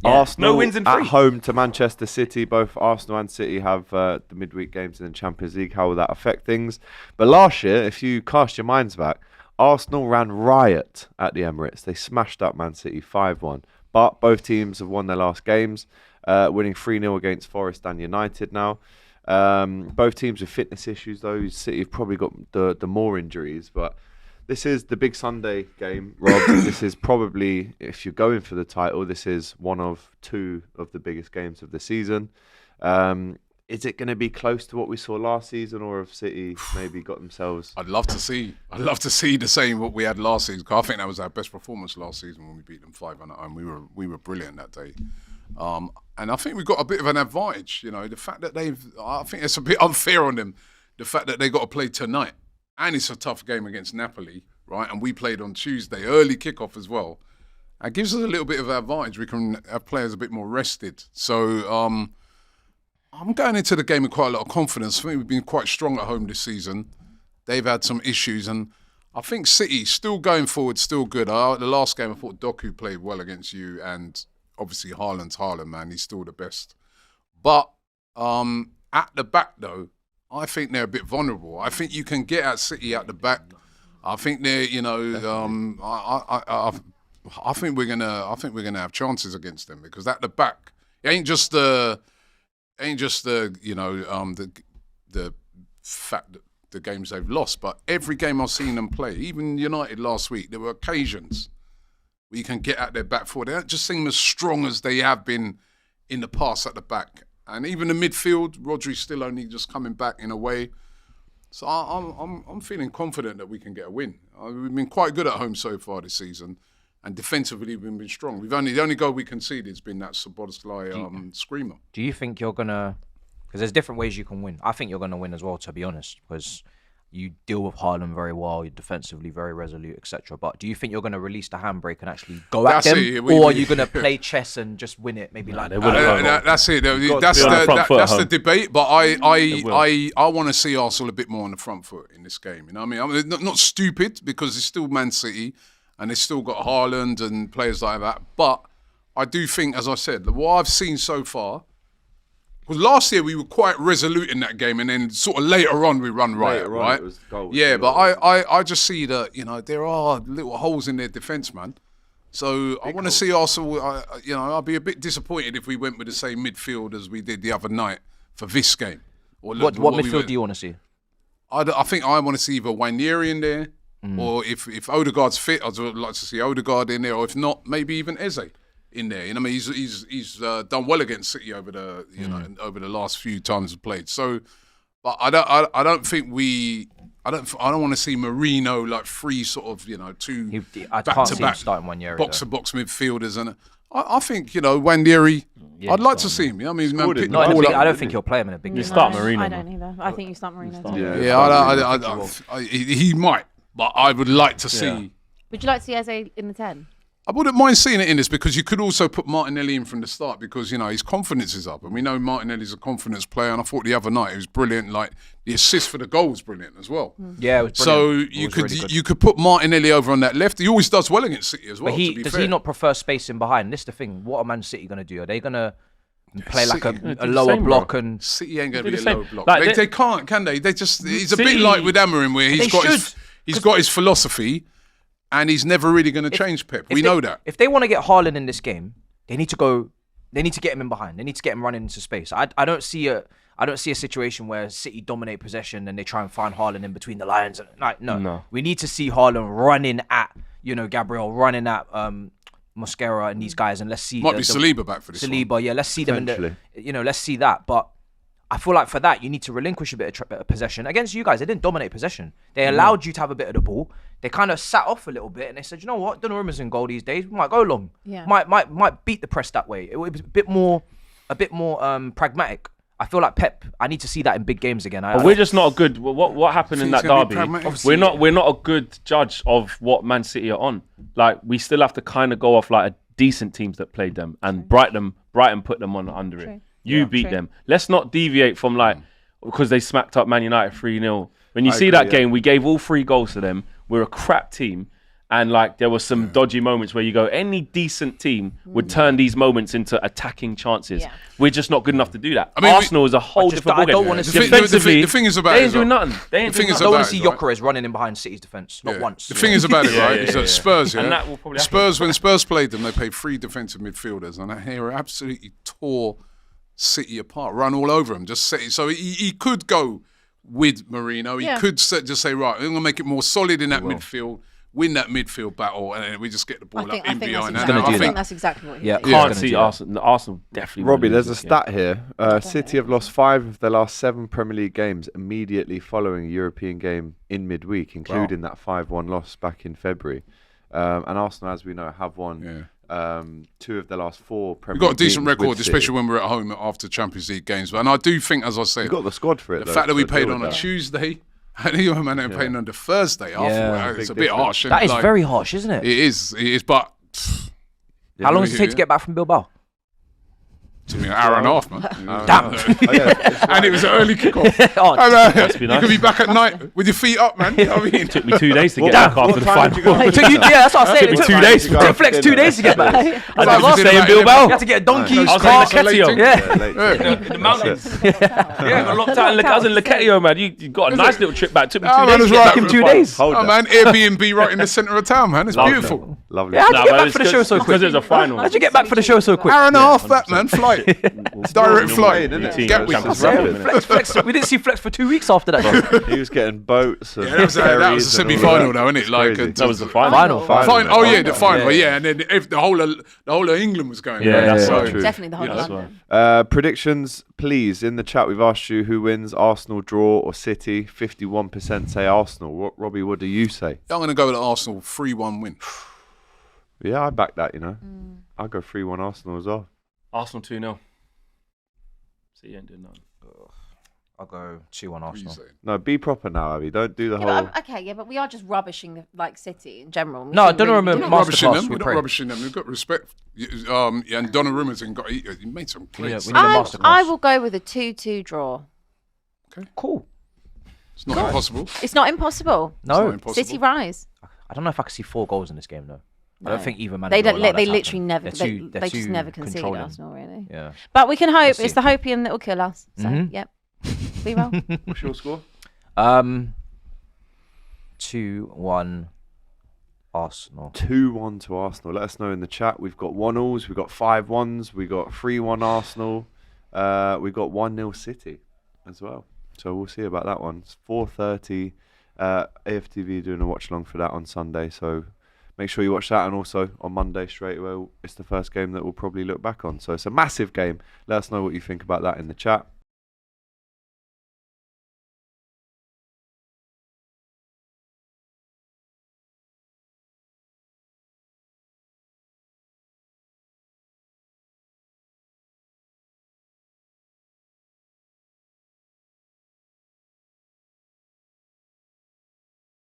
Arsenal no wins in 3. at home to Manchester City. Both Arsenal and City have the midweek games in the Champions League. How will that affect things? But last year, if you cast your minds back, Arsenal ran riot at the Emirates. They smashed up Man City 5-1. But both teams have won their last games, winning 3-0 against Forest and United now. Both teams with fitness issues, though. City have probably got the more injuries, but this is the big Sunday game, Rob. This is probably, if you're going for the title, this is one of 2 of the biggest games of the season. Is it going to be close to what we saw last season, or have City maybe got themselves? I'd love to see the same what we had last season. 'Cause I think that was our best performance last season when we beat them 5-1 at home. We were brilliant that day. And I think we've got a bit of an advantage. You know, the fact that I think it's a bit unfair on them. The fact that they got to play tonight. And it's a tough game against Napoli, right? And we played on Tuesday, early kickoff as well. It gives us a little bit of advantage. We can have players a bit more rested. So I'm going into the game with quite a lot of confidence. I think we've been quite strong at home this season. They've had some issues. And I think City, still going forward, still good. The last game, I thought Doku played well against you. And obviously Haaland's Haaland, man. He's still the best. But at the back, though, I think they're a bit vulnerable. I think you can get at City at the back. I think they're, you know, I think we're gonna have chances against them because at the back, it ain't just the you know the fact that the games they've lost, but every game I've seen them play, even United last week, there were occasions where you can get at their back four. They don't just seem as strong as they have been in the past at the back. And even the midfield, Rodri's still only just coming back in a way. So I'm feeling confident that we can get a win. We've been quite good at home so far this season, and defensively we've been strong. The only goal we conceded has been that Szoboszlai screamer. Do you think you're gonna? Because there's different ways you can win. I think you're gonna win as well, to be honest, because you deal with Haaland very well. You're defensively very resolute, etc. But do you think you're going to release the handbrake and actually go at them, or are you going to play chess and just win it? Maybe that's it. That's the debate. But I want to see Arsenal a bit more on the front foot in this game. You know what I mean? Not stupid because it's still Man City and they've still got Haaland and players like that. But I do think, as I said, what I've seen so far. Because last year we were quite resolute in that game, and then sort of later on we run riot, right? Yeah, but I just see that, you know, there are little holes in their defence, man. So I want to see Arsenal. I'll be a bit disappointed if we went with the same midfield as we did the other night for this game. What midfield do you want to see? I think I want to see either Wanyeri in there, or if Odegaard's fit, I'd like to see Odegaard in there, or if not, maybe even Eze in there. You know, I mean, he's done well against City over the over the last few times we played. So, but I don't want to see Marino like three sort of two back-to-back box-to-box midfielders, and I think Wanyeri. Yeah, I'd like to see him. You know what I mean, I don't think he'll play him in a big game. You start Marino. I don't either. I think you start Marino. He might, but I would like to see. Would you like to see Eze in the 10? I wouldn't mind seeing it in this because you could also put Martinelli in from the start because, his confidence is up. And we know Martinelli's a confidence player. And I thought the other night it was brilliant. Like, the assist for the goal was brilliant as well. Yeah, it was brilliant. So you could put Martinelli over on that left. He always does well against City as well, But does he not prefer spacing behind? This is the thing. What are Man City going to do? Are they going to play like a lower block? And City ain't going to be a lower block. Like they can't, can they? They just, it's a bit like with Amorim where he's got his philosophy. And he's never really going to change Pep. We know that. If they want to get Haaland in this game, they need to get him in behind. They need to get him running into space. I don't see a situation where City dominate possession and they try and find Haaland in between the lines. No. We need to see Haaland running at, Gabriel, running at Mosquera and these guys, and let's see. Might be Saliba back for this Saliba, one. Yeah, let's see them let's see that. But I feel like for that, you need to relinquish a bit of possession. Against you guys, they didn't dominate possession. They allowed you to have a bit of the ball. They kind of sat off a little bit and they said, you know what, Donnarumma's in goal these days. We might go long. Yeah. Might beat the press that way. It was a bit more pragmatic. I feel like Pep, I need to see that in big games again. We're just not a good. What happened in that derby? We're not a good judge of what Man City are on. Like, we still have to kind of go off like a decent teams that played them and Brighton put them on under it. You beat them. Let's not deviate from because they smacked up Man United 3-0. When you see that game, we gave all 3 goals to them. We're a crap team. And like there were some dodgy moments where you go, any decent team would turn these moments into attacking chances. Yeah. We're just not good enough to do that. I mean, Arsenal is a whole different I ballgame. don't want to see Defensively, the thing is about they it ain't is doing like- nothing. They ain't the thing doing is I nothing. don't want about to see it, right? Gyökeres running in behind City's defence. Not once. The thing is about it, right? Is that Spurs, And that will probably happen. Spurs, when Spurs played them, they played 3 defensive midfielders, and they absolutely tore City apart, run all over them. So he could go with Mourinho. He could just say, right, I'm going to make it more solid in that midfield, win that midfield battle, and then we just get the ball up in behind. I think that's exactly what he Yeah. did. Can't see Arsenal. Arsenal definitely. Robbie, won't there's a lose this stat here. City have lost 5 of their last 7 Premier League games immediately following a European game in midweek, including that 5-1 loss back in February. And Arsenal, as we know, have won 2 of their last 4 Premier League We've got a decent meetings record, with City. especially when we're at home after Champions League games. And I do think, as I said, We've got the squad for it. the though, fact that we to played deal on with a that. Tuesday and you man, they're playing on the Thursday after, it's Big a bit difference. harsh. That is like, very harsh, isn't it? It is, but How long does it take to get back from Bilbao? it took me an hour and a half, man. Damn. And it was an early kickoff. Oh, You nice. could be back at night with your feet up, man. You know what I mean? Took me 2 days to get back after the final. It took you, that's what I said. Took me It 2 days. It took Flex 2 days to get back. I Like, didn't you did stay in about Bilbao. You had to get a donkey. I was car. in Lacatio. Yeah. In the mountains. Yeah, got locked out in I was in Lacatio, man. You got a nice little trip back. Took me 2 Oh, man, days. that's to get right. back In from 2 the final. days. Hold Oh, that. man, Airbnb right in the centre of town, man. It's Lovely. beautiful. Lovely. Yeah, how'd you Nah, get but back it's for the show so quick? because there's a final. How'd you get back for the show so quick? Hour and a half, that, man. Flight. Direct flight. Routine, Gatwick. Champions Yeah. League, innit? Flex, we didn't see Flex for 2 weeks after that. Though. He was getting boats. And Yeah, that was a ferries and all semi-final, that. though, isn't it? It's Like, crazy. That was the final. Final. Oh yeah, the final. Yeah. Yeah, and then if the whole of England was going. Yeah, that's so, true. Definitely the whole Yeah, of that's London. Predictions, please. In the chat, we've asked you who wins, Arsenal draw or City. 51% say Arsenal. Robbie, what do you say? I'm going to go with the Arsenal 3-1 win. Yeah, I back that, I'll go 3-1 Arsenal as well. Arsenal 2-0. See, you ain't doing nothing. I'll go 2-1 What are you Arsenal. saying? No, be proper now, Abby. Don't do the Yeah, whole... but okay, yeah, but we are just rubbishing the City in general. We No, shouldn't Donnarumma really We're do not that. rubbishing Masterclass, them. we We're not pray. rubbishing them. We've got respect. And Donnarumma's he made some plays. we need a masterclass. I will go with a 2-2 draw. Cool. It's not impossible. It's not impossible. It's not No, impossible. City rise. I don't know if I can see 4 goals in this game though. I No. don't think either man. They will don't. allow They that to literally happen. never. They're They too just never concede controlling. Arsenal, really. Yeah. But we can hope. Let's It's see. the hopium that will kill us. So, Mhm. yep. We will. What's your score? 2-1 Arsenal. 2-1 to Arsenal. Let us know in the chat. We've got 1-1s, we've got 5-1s, we've got 3-1 Arsenal, we've got 1-0 City as well. So we'll see about that one. It's 4:30. AFTV doing a watch along for that on Sunday. So make sure you watch that. And also on Monday straight away, it's the first game that we'll probably look back on. So it's a massive game. Let us know what you think about that in the chat.